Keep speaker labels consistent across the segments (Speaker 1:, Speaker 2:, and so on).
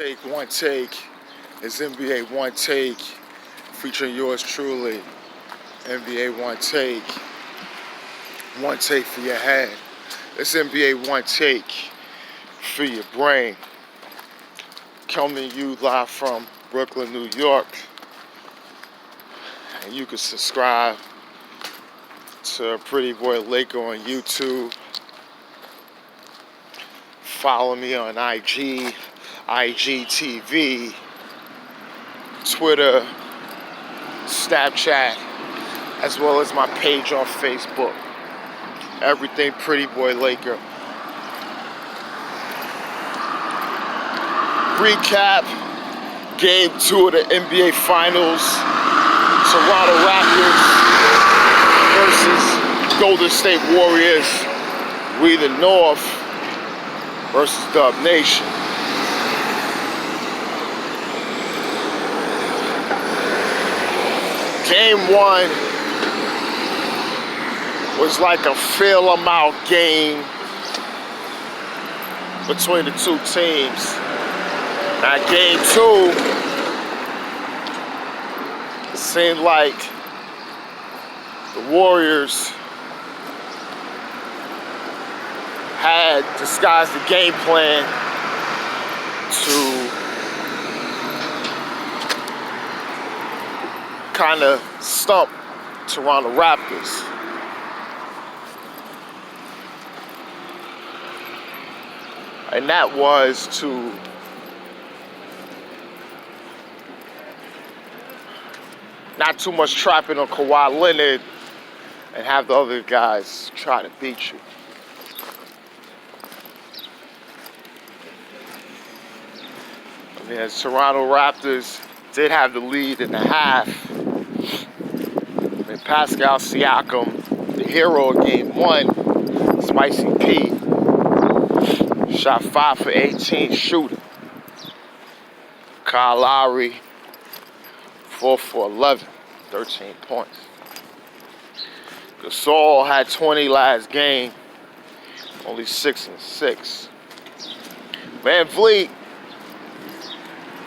Speaker 1: One take is NBA One Take, featuring yours truly. NBA One Take for your head. It's NBA One Take for your brain. Coming to you live from Brooklyn, New York. And you can subscribe to Pretty Boy Laker on YouTube. Follow me on IG, IGTV, Twitter, Snapchat, as well as my page on Facebook. Everything Pretty Boy Laker. Recap Game 2 of the NBA Finals. Toronto Raptors versus Golden State Warriors. We the North versus Dub Nation. Game 1 was like a fill 'em out game between the two teams. Now Game 2, it seemed like the Warriors had disguised the game plan to kind of stump Toronto Raptors. And that was to not too much trapping on Kawhi Leonard and have the other guys try to beat you. I mean, as Toronto Raptors did have the lead in the half. I mean, Pascal Siakam, the hero of Game 1, Spicy P, shot 5 for 18 shooting. Kyle Lowry, 4 for 11, 13 points. Gasol had 20 last game, only 6 and 6. Van Vliet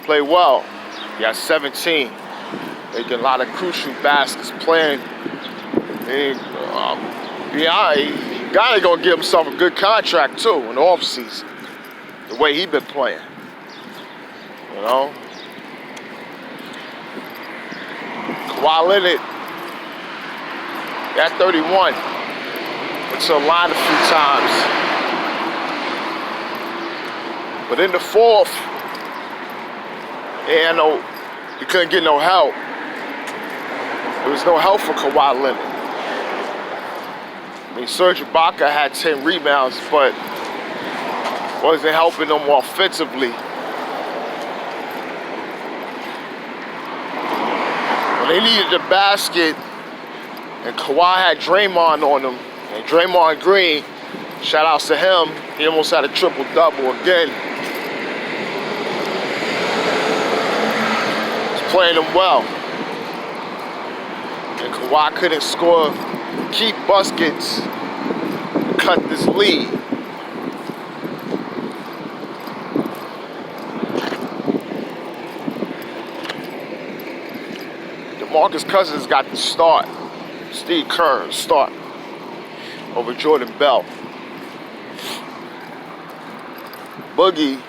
Speaker 1: played well. He got 17. Making a lot of crucial baskets playing. And, he gonna give himself a good contract too in the offseason. The way he been playing. You know? Kawhi Leonard got 31. Went to the line a few times. But in the fourth, he couldn't get no help. There was no help for Kawhi Leonard. I mean, Serge Ibaka had 10 rebounds, but wasn't helping them offensively. When they needed the basket, and Kawhi had Draymond on him, and Draymond Green, shout outs to him, he almost had a triple-double again. Playing them well. And Kawhi couldn't score, keep baskets, cut this lead. DeMarcus Cousins got the start. Steve Kerr start over Jordan Bell. Boogie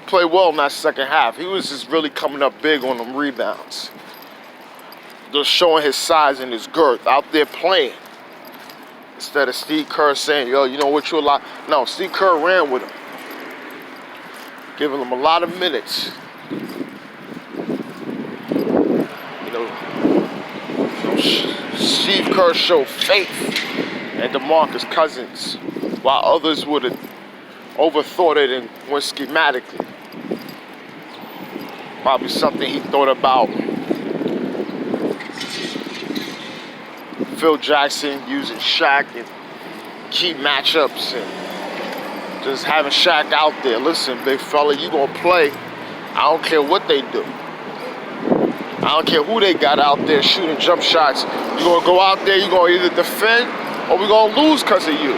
Speaker 1: played well in that second half. He was just really coming up big on them rebounds. Just showing his size and his girth out there playing. Instead of Steve Kerr saying, yo, you know what, you're a lot. No, Steve Kerr ran with him. Giving him a lot of minutes. You know, Steve Kerr showed faith in DeMarcus Cousins, while others would have overthought it and went schematically. Probably something he thought about. Phil Jackson using Shaq in key matchups and just having Shaq out there. Listen, big fella, you gonna play. I don't care what they do. I don't care who they got out there shooting jump shots. You're going to go out there, you're going to either defend or we're going to lose because of you.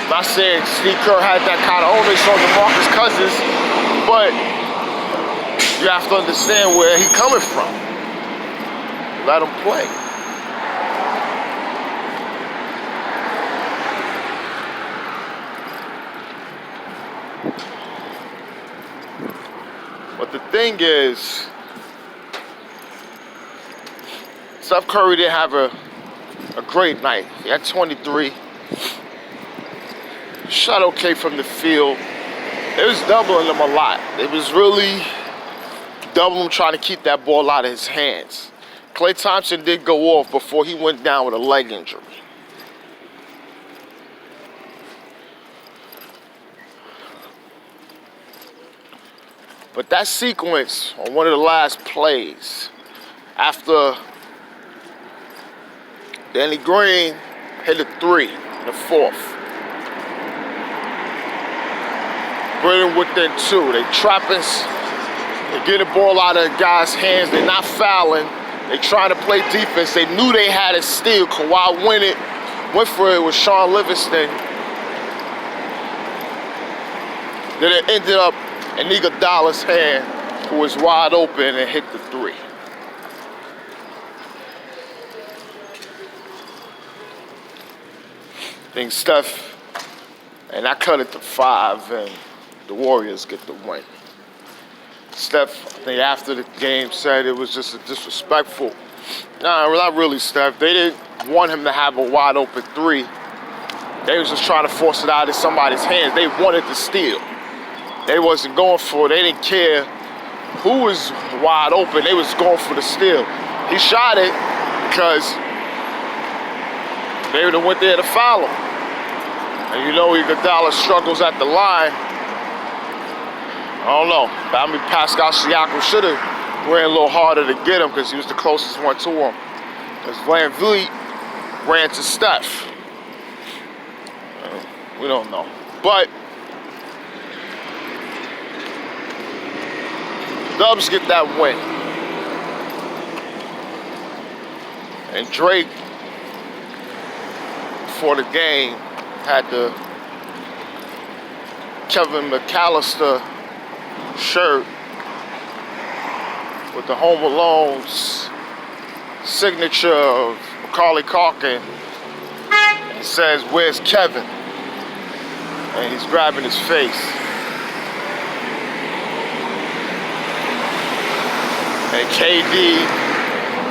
Speaker 1: I'm not saying Steve Kerr had that kind of onus on DeMarcus Cousins, but you have to understand where he's coming from. Let him play. But the thing is, Steph Curry didn't have a great night. He had 23. Shot okay from the field. It was doubling him a lot. It was really doubling him, trying to keep that ball out of his hands. Klay Thompson did go off before he went down with a leg injury. But that sequence on one of the last plays, after Danny Green hit a 3 in the fourth, Britain within 2. They trapping, they get the ball out of the guy's hands. They're not fouling. They trying to play defense. They knew they had a steal. Kawhi went for it with Sean Livingston. Then it ended up in Iguodala's hand, who was wide open and hit the 3. I think Steph, and I cut it to 5, and the Warriors get the win. Steph, I think after the game, said it was just a disrespectful. Nah, not really, Steph. They didn't want him to have a wide open 3. They was just trying to force it out of somebody's hands. They wanted to steal. They wasn't going for it. They didn't care who was wide open. They was going for the steal. He shot it because they would have went there to foul him. And you know Iguodala struggles at the line. I don't know. I mean, Pascal Siakam should have ran a little harder to get him because he was the closest one to him. Because Van Vliet ran to Steph. We don't know. But Dubs get that win. And Drake, before the game, had the Kevin McAllister shirt with the Home Alone's signature of Macaulay Culkin. It says, "Where's Kevin?" And he's grabbing his face. And KD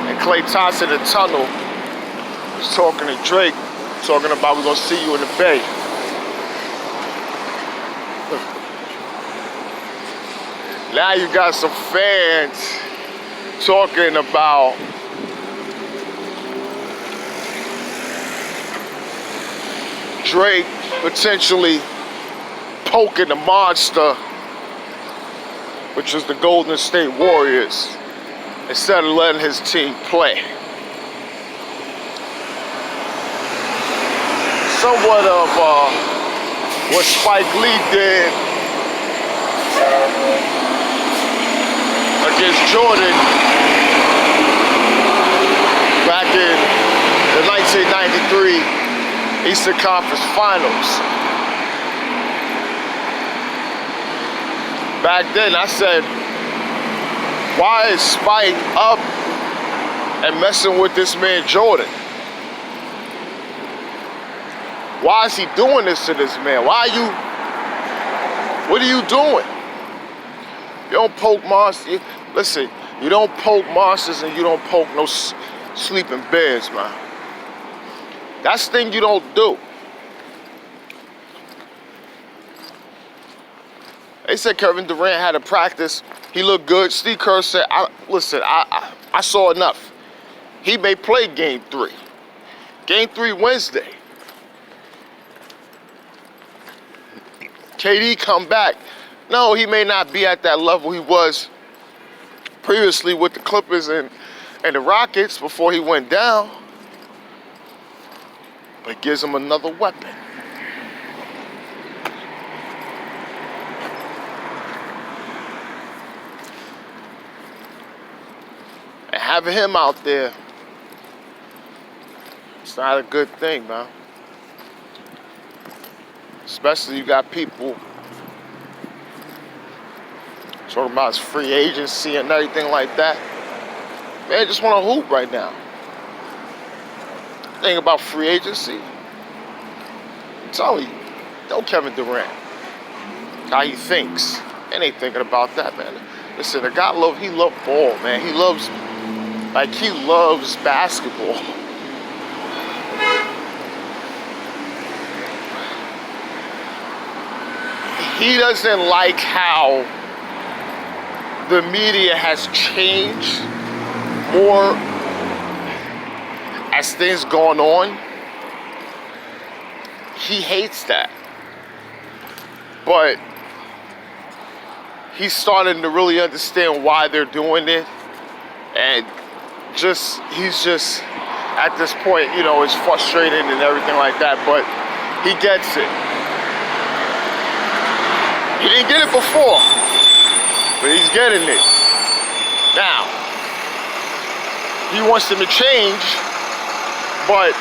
Speaker 1: and Klay Thompson in the tunnel was talking to Drake, talking about, "We're gonna see you in the Bay." Now you got some fans talking about Drake potentially poking the monster, which is the Golden State Warriors, instead of letting his team play. Somewhat of what Spike Lee did against Jordan back in the 1993 Eastern Conference Finals. Back then I said, why is Spike up and messing with this man Jordan? Why is he doing this to this man? What are you doing? You don't poke monsters. Listen, you don't poke monsters and you don't poke no sleeping bears, man. That's the thing you don't do. They said Kevin Durant had a practice. He looked good. Steve Kerr said, I saw enough. He may play game 3. Game 3 Wednesday. KD come back. No, he may not be at that level he was previously with the Clippers and the Rockets before he went down. But it gives him another weapon. And having him out there, it's not a good thing, man. Especially you got people talking about free agency and everything like that. Man, just want to hoop right now. Thing about free agency, I'm telling you, no Kevin Durant. How he thinks. And ain't thinking about that, man. Listen, the guy he loves ball, man. He loves basketball. He doesn't like how the media has changed more as things going on. He hates that. But he's starting to really understand why they're doing it. And he's just, at this point, you know, it's frustrating and everything like that, but he gets it. He didn't get it before, but he's getting it now. He wants them to change, but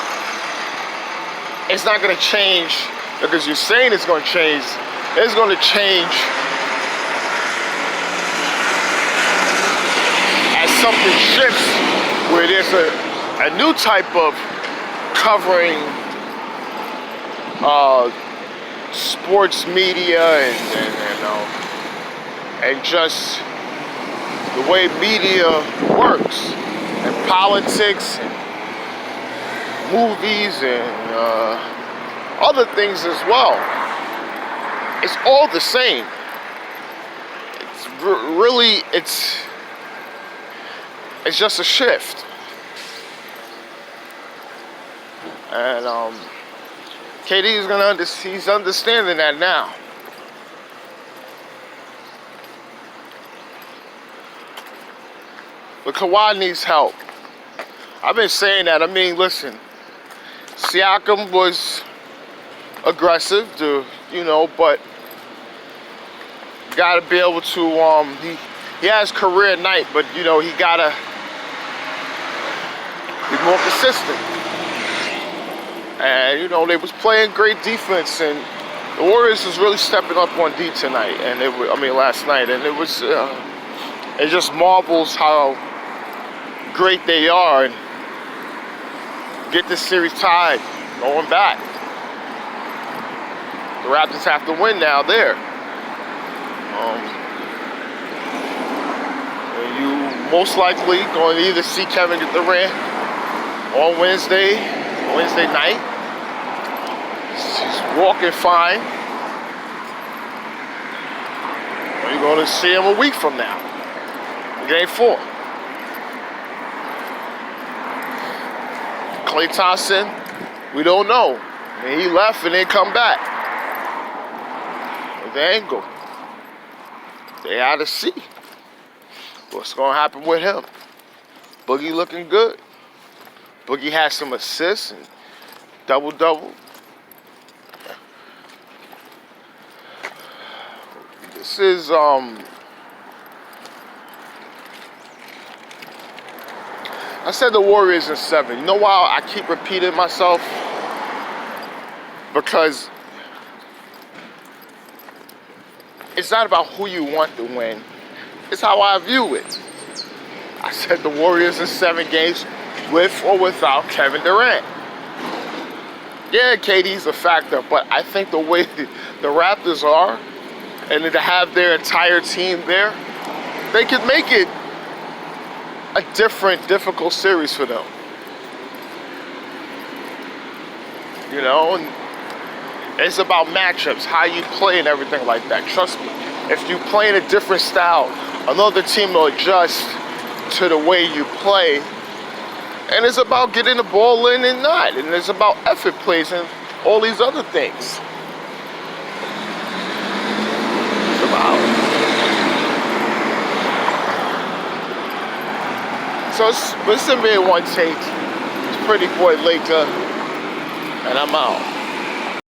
Speaker 1: it's not going to change because you're saying it's going to change. It's going to change as something shifts, where there's a new type of covering sports media and just the way media works, and politics and movies and other things as well. It's all the same. It's just a shift. And KD is he's understanding that now. But Kawhi needs help. I've been saying that. I mean, listen, Siakam was aggressive, but got to be able to. He has career night, but he gotta be more consistent. And they was playing great defense, and the Warriors was really stepping up on D tonight, and last night, and it just marvels how great they are, and get this series tied, going back. The Raptors have to win now there. And you most likely going to either see Kevin Durant on Wednesday night. He's walking fine. Or you're going to see him a week from now. Game 4. Klay Thompson, we don't know. He left and didn't come back. With the ankle. They had to see what's going to happen with him. Boogie looking good. Boogie has some assists and double-double. This is, I said the Warriors in 7. You know why I keep repeating myself? Because it's not about who you want to win. It's how I view it. I said the Warriors in 7 games with or without Kevin Durant. Yeah, KD's a factor, but I think the way the Raptors are, and to have their entire team there, they could make it a difficult series for them. And it's about matchups, how you play and everything like that. Trust me, if you play in a different style, another team will adjust to the way you play. And it's about getting the ball in and not. And it's about effort plays and all these other things. It's about. So it's NBA One Take. It's Pretty Boy Laker. And I'm out.